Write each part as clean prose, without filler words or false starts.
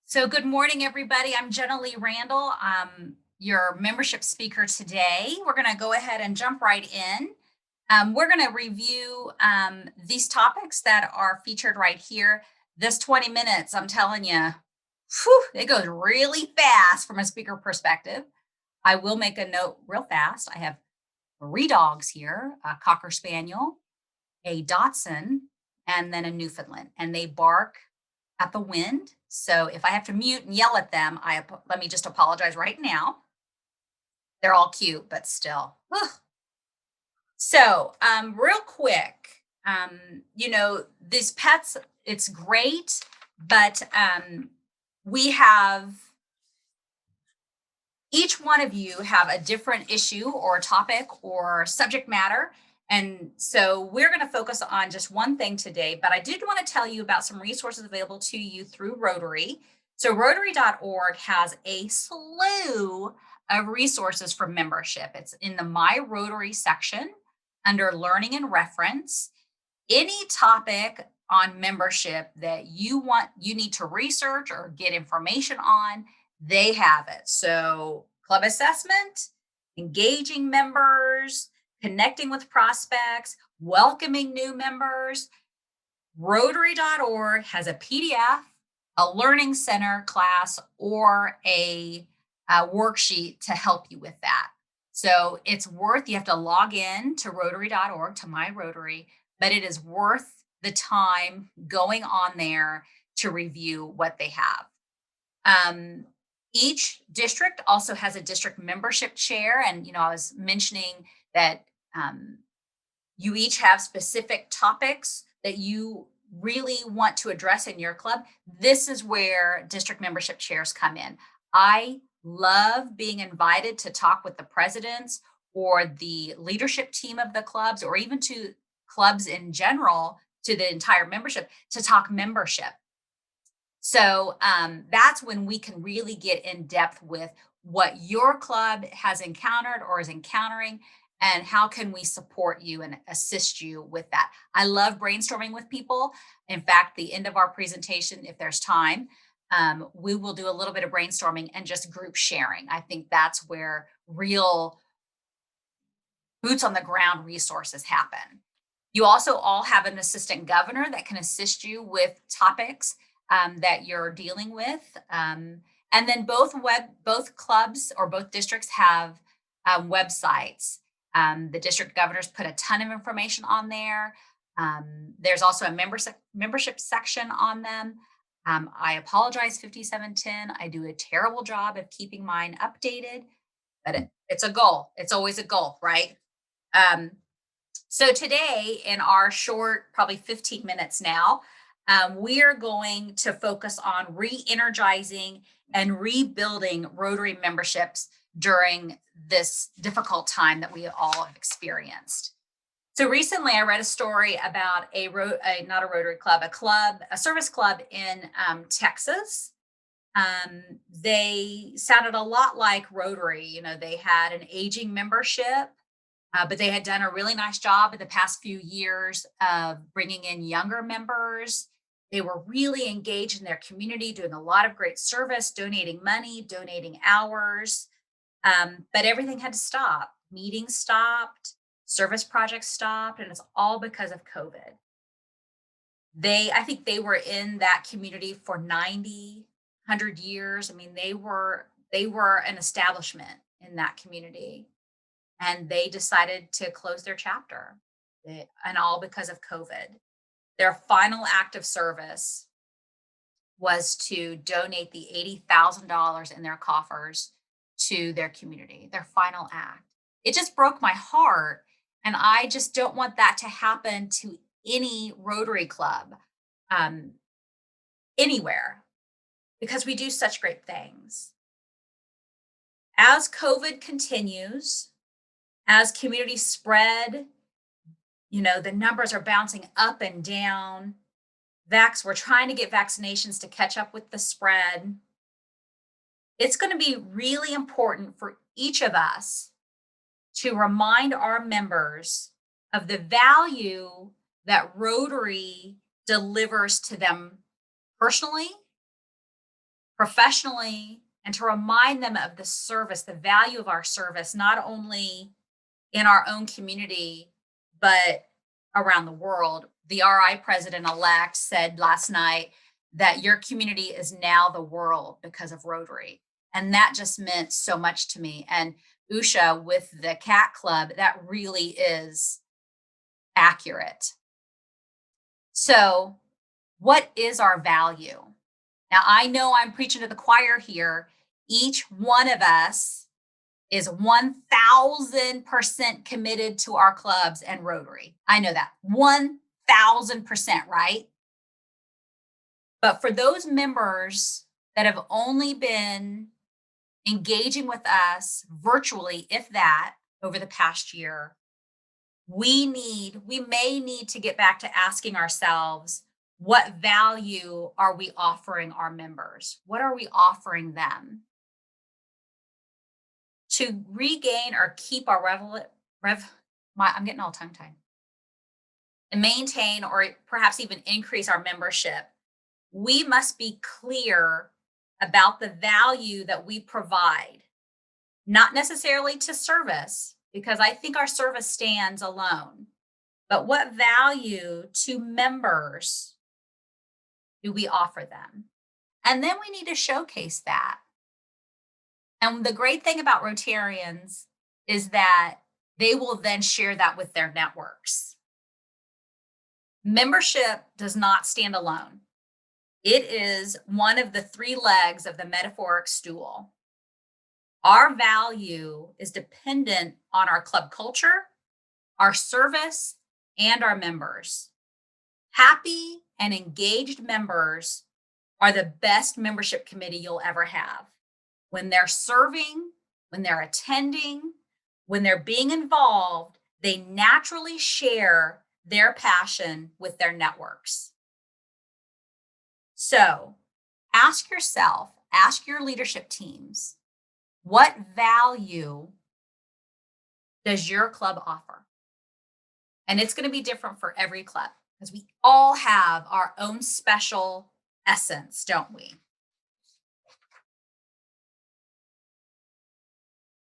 So good morning, everybody. I'm Jenalea Randall. I'm your membership speaker today. We're going to go ahead and jump right in. We're going to review these topics that are featured right here. This 20 minutes, I'm telling you, it goes really fast from a speaker perspective. I will make a note real fast. I have three dogs here, a Cocker Spaniel, a Dachshund, and then a Newfoundland, and they bark at the wind. So if I have to mute and yell at them, let me just apologize right now. They're all cute, but still. Ugh. So real quick, these pets, it's great, but we have each one of you have a different issue or topic or subject matter. And so we're going to focus on just one thing today, but I did want to tell you about some resources available to you through Rotary. So Rotary.org has a slew of resources for membership. It's in the My Rotary section under Learning and Reference. Any topic on membership that you need to research or get information on, they have it. So club assessment, engaging members, connecting with prospects, welcoming new members. Rotary.org has a PDF, a learning center class, or a worksheet to help you with that. So it's you have to log in to Rotary.org, to My Rotary, but it is worth the time going on there to review what they have. Each district also has a district membership chair. And, I was mentioning that you each have specific topics that you really want to address in your club. This is where district membership chairs come in. I love being invited to talk with the presidents or the leadership team of the clubs, or even to clubs in general, to the entire membership, to talk membership. So that's when we can really get in depth with what your club has encountered or is encountering, and how can we support you and assist you with that. I love brainstorming with people. In fact, the end of our presentation, if there's time, we will do a little bit of brainstorming and just group sharing. I think that's where real boots on the ground resources happen. You also all have an assistant governor that can assist you with topics that you're dealing with. And then both clubs or both districts have websites. The district governors put a ton of information on there. There's also a membership section on them. I apologize, 5710. I do a terrible job of keeping mine updated, but it's a goal. It's always a goal, right? So today, in our short, probably 15 minutes now, we are going to focus on re-energizing and rebuilding Rotary memberships during this difficult time that we all have experienced. So recently I read a story about not a Rotary club, a service club in Texas. They sounded a lot like Rotary. They had an aging membership, but they had done a really nice job in the past few years of bringing in younger members. They were really engaged in their community, doing a lot of great service, donating money, donating hours. But everything had to stop. Meetings stopped, service projects stopped, and it's all because of COVID. I think they were in that community for 90, 100 years. I mean, they were an establishment in that community, and they decided to close their chapter, and all because of COVID. Their final act of service was to donate the $80,000 in their coffers to their community, their final act. It just broke my heart. And I just don't want that to happen to any Rotary club anywhere, because we do such great things. As COVID continues, as communities spread, the numbers are bouncing up and down. We're trying to get vaccinations to catch up with the spread. It's going to be really important for each of us to remind our members of the value that Rotary delivers to them personally, professionally, and to remind them of the service, the value of our service, not only in our own community, but around the world. The RI president elect said last night that your community is now the world because of Rotary. And that just meant so much to me. And Usha, with the Cat Club, that really is accurate. So, what is our value? Now, I know I'm preaching to the choir here. Each one of us is 1000% committed to our clubs and Rotary. I know that 1000%, right? But for those members that have only been engaging with us virtually, if that, over the past year, we may need to get back to asking ourselves, what value are we offering our members? What are we offering them? To regain or keep our I'm getting all tongue tied, and maintain or perhaps even increase our membership, we must be clear about the value that we provide, not necessarily to service, because I think our service stands alone, but what value to members do we offer them? And then we need to showcase that. And the great thing about Rotarians is that they will then share that with their networks. Membership does not stand alone. It is one of the three legs of the metaphoric stool. Our value is dependent on our club culture, our service, and our members. Happy and engaged members are the best membership committee you'll ever have. When they're serving, when they're attending, when they're being involved, they naturally share their passion with their networks. So ask yourself, ask your leadership teams, what value does your club offer? And it's going to be different for every club because we all have our own special essence, don't we?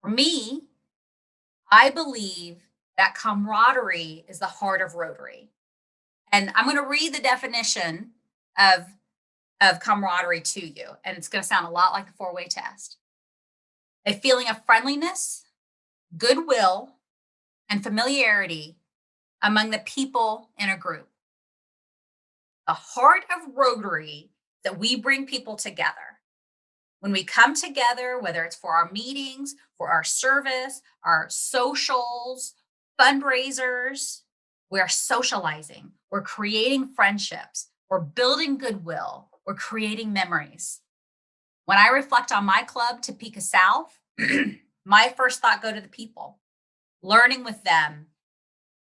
For me, I believe that camaraderie is the heart of Rotary. And I'm going to read the definition of camaraderie to you. And it's going to sound a lot like the four-way test. A feeling of friendliness, goodwill, and familiarity among the people in a group. The heart of Rotary that we bring people together. When we come together, whether it's for our meetings, for our service, our socials, fundraisers, we're socializing, we're creating friendships, we're building goodwill, we're creating memories. When I reflect on my club, Topeka South, my first thought go to the people, learning with them,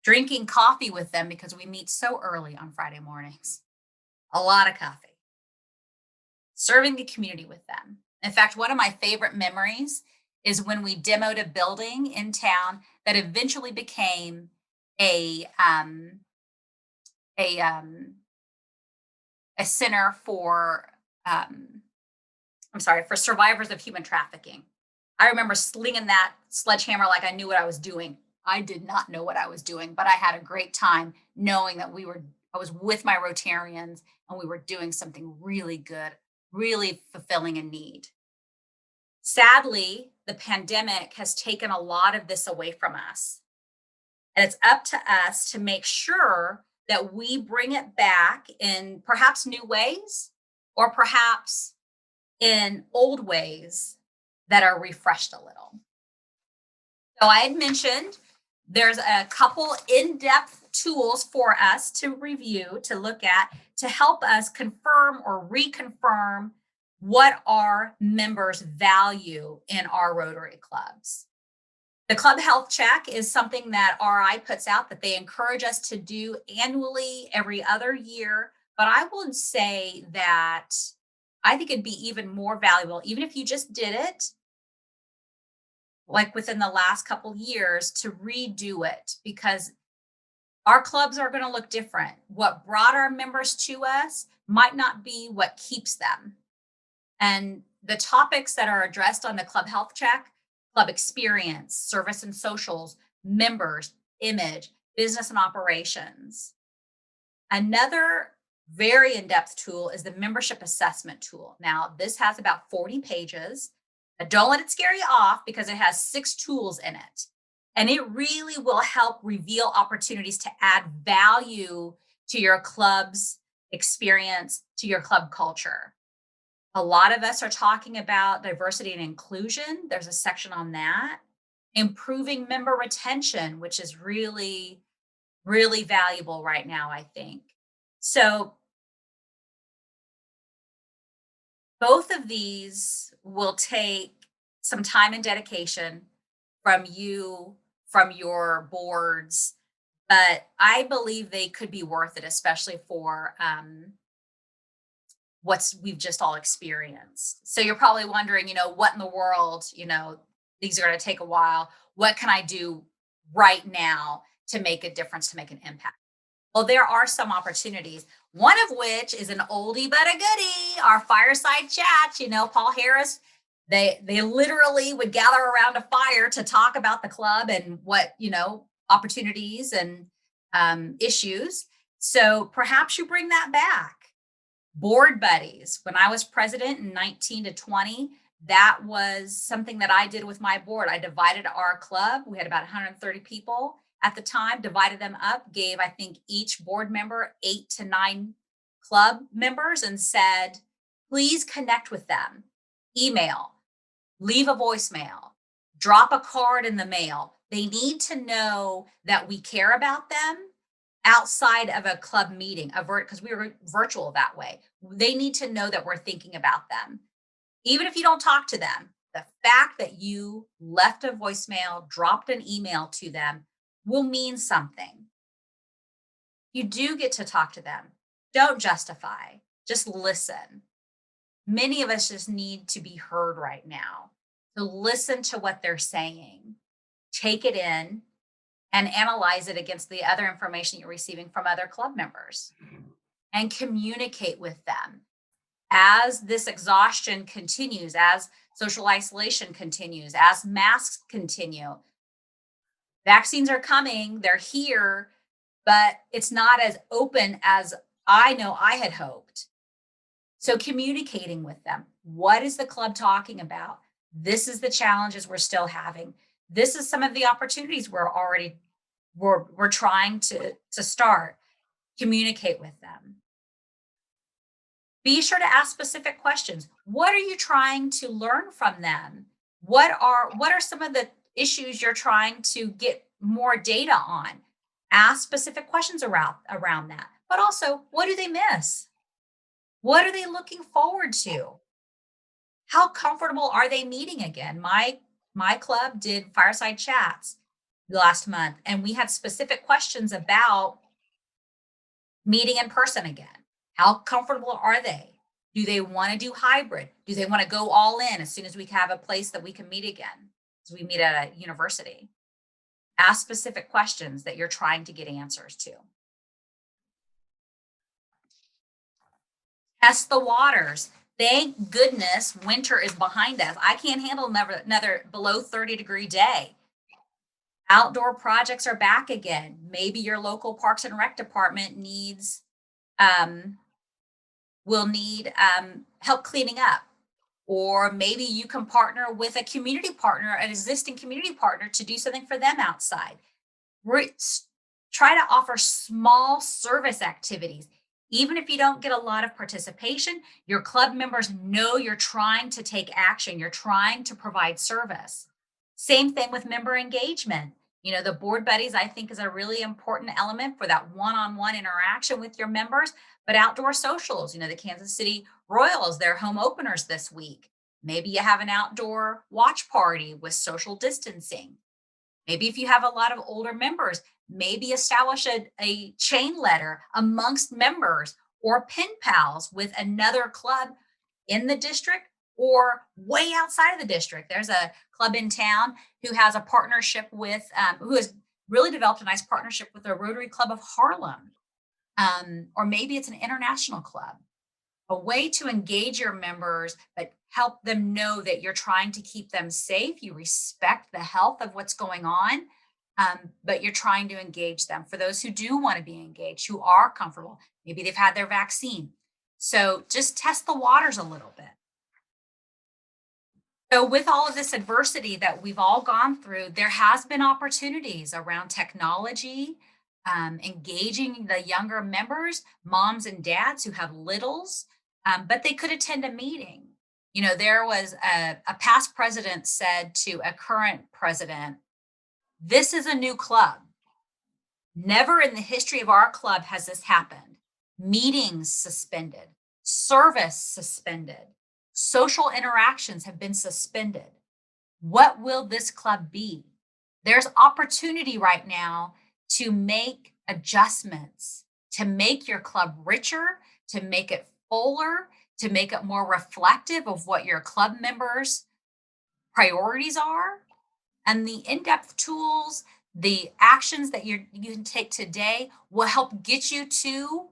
drinking coffee with them because we meet so early on Friday mornings, a lot of coffee. Serving the community with them. In fact, one of my favorite memories is when we demoed a building in town that eventually became a center for for survivors of human trafficking. I remember slinging that sledgehammer like I knew what I was doing. I did not know what I was doing, but I had a great time knowing that I was with my Rotarians and we were doing something really good, really fulfilling a need. Sadly, the pandemic has taken a lot of this away from us. And it's up to us to make sure that we bring it back in perhaps new ways or perhaps in old ways that are refreshed a little. So I had mentioned there's a couple in-depth tools for us to review, to look at, to help us confirm or reconfirm what our members value in our Rotary clubs. The Club Health Check is something that RI puts out that they encourage us to do annually every other year. But I would say that I think it'd be even more valuable, even if you just did it like within the last couple years, to redo it, because our clubs are going to look different. What brought our members to us might not be what keeps them. And the topics that are addressed on the club health check: club experience, service and socials, members, image, business and operations. Another very in depth tool is the membership assessment tool. Now, this has about 40 pages. But don't let it scare you off because it has 6 tools in it. And it really will help reveal opportunities to add value to your club's experience, to your club culture. A lot of us are talking about diversity and inclusion. There's a section on that. Improving member retention, which is really, really valuable right now, I think. So, both of these will take some time and dedication from you, from your boards, but I believe they could be worth it, especially for what's we've just all experienced. So you're probably wondering, what in the world, these are going to take a while. What can I do right now to make a difference, to make an impact? Well, there are some opportunities, one of which is an oldie but a goodie, our fireside chat. Paul Harris, they literally would gather around a fire to talk about the club and what, opportunities and issues. So perhaps you bring that back. Board buddies. When I was president in 19 to 20, that was something that I did with my board. I divided our club. We had about 130 people at the time, divided them up, gave, I think, each board member 8 to 9 club members and said, please connect with them. Email, leave a voicemail, drop a card in the mail. They need to know that we care about them outside of a club meeting, because we were virtual that way. They need to know that we're thinking about them. Even if you don't talk to them, the fact that you left a voicemail, dropped an email to them will mean something. You do get to talk to them. Don't justify, just listen. Many of us just need to be heard right now. So listen to what they're saying, take it in, and analyze it against the other information you're receiving from other club members and communicate with them. As this exhaustion continues, as social isolation continues, as masks continue, vaccines are coming, they're here, but it's not as open as I know I had hoped. So communicating with them. What is the club talking about? This is the challenges we're still having. This is some of the opportunities we're trying to start. Communicate with them. Be sure to ask specific questions. What are you trying to learn from them? What are some of the issues you're trying to get more data on? Ask specific questions around that. But also, what do they miss? What are they looking forward to? How comfortable are they meeting again? My club did fireside chats last month, and we had specific questions about meeting in person again. How comfortable are they? Do they want to do hybrid? Do they want to go all in as soon as we have a place that we can meet again? As we meet at a university. Ask specific questions that you're trying to get answers to. Test the waters. Thank goodness winter is behind us. I can't handle another below 30-degree day. Outdoor projects are back again. Maybe your local Parks and Rec department will need help cleaning up. Or maybe you can partner with a community partner, an existing community partner, to do something for them outside. Try to offer small service activities. Even if you don't get a lot of participation, your club members know you're trying to take action. You're trying to provide service. Same thing with member engagement. The board buddies, I think, is a really important element for that one-on-one interaction with your members. But outdoor socials, the Kansas City Royals, their home openers this week. Maybe you have an outdoor watch party with social distancing. Maybe if you have a lot of older members, maybe establish a chain letter amongst members or pen pals with another club in the district or way outside of the district. There's a club in town who has a partnership with, who has really developed a nice partnership with the Rotary Club of Harlem. Or maybe it's an international club. a way to engage your members, but help them know that you're trying to keep them safe. You respect the health of what's going on, but you're trying to engage them. For those who do want to be engaged, who are comfortable, maybe they've had their vaccine. So just test the waters a little bit. So, with all of this adversity that we've all gone through, there has been opportunities around technology, engaging the younger members, moms and dads who have littles, but they could attend a meeting. You know, there was a past president said to a current president, "This is a new club. Never in the history of our club has this happened. Meetings suspended, service suspended, social interactions have been suspended. What will this club be?" There's opportunity right now to make adjustments, to make your club richer, to make it fuller, to make it more reflective of what your club members' priorities are. And the in-depth tools, the actions that you can take today will help get you to,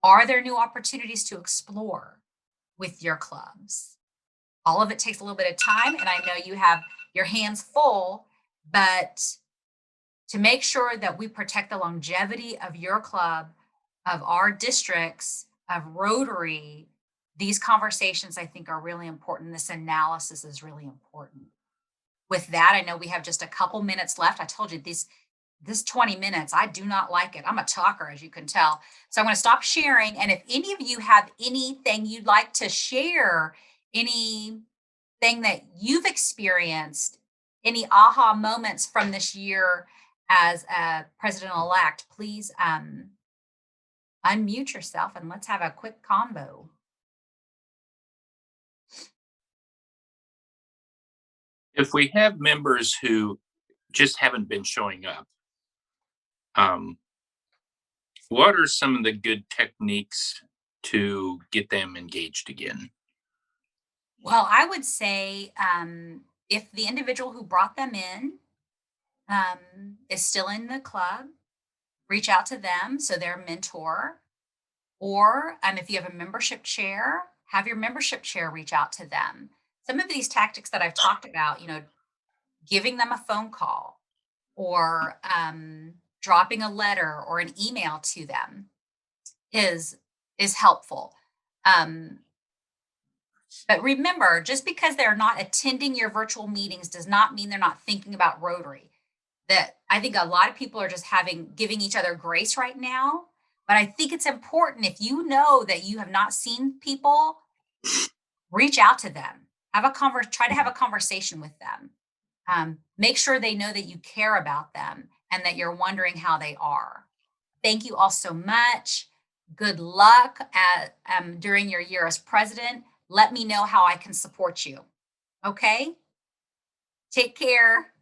are there new opportunities to explore with your clubs? All of it takes a little bit of time, and I know you have your hands full, but to make sure that we protect the longevity of your club, of our districts, of Rotary, these conversations I think are really important. This analysis is really important. With that, I know we have just a couple minutes left. I told you this 20 minutes, I do not like it. I'm a talker, as you can tell. So I'm going to stop sharing. And if any of you have anything you'd like to share, anything that you've experienced, any aha moments from this year as a president-elect, please unmute yourself and let's have a quick combo. If we have members who just haven't been showing up, um, what are some of the good techniques to get them engaged again? Well, I would say if the individual who brought them in is still in the club, reach out to them so they're a mentor. Or if you have a membership chair, have your membership chair reach out to them. Some of these tactics that I've talked about, you know, giving them a phone call or dropping a letter or an email to them is is helpful. Um, but remember, just because they're not attending your virtual meetings does not mean they're not thinking about Rotary. That I think a lot of people are just giving each other grace right now. But I think it's important, if you know that you have not seen people, reach out to them. Try to have a conversation with them. Make sure they know that you care about them and that you're wondering how they are. Thank you all so much. Good luck during your year as president. Let me know how I can support you. Okay? Take care.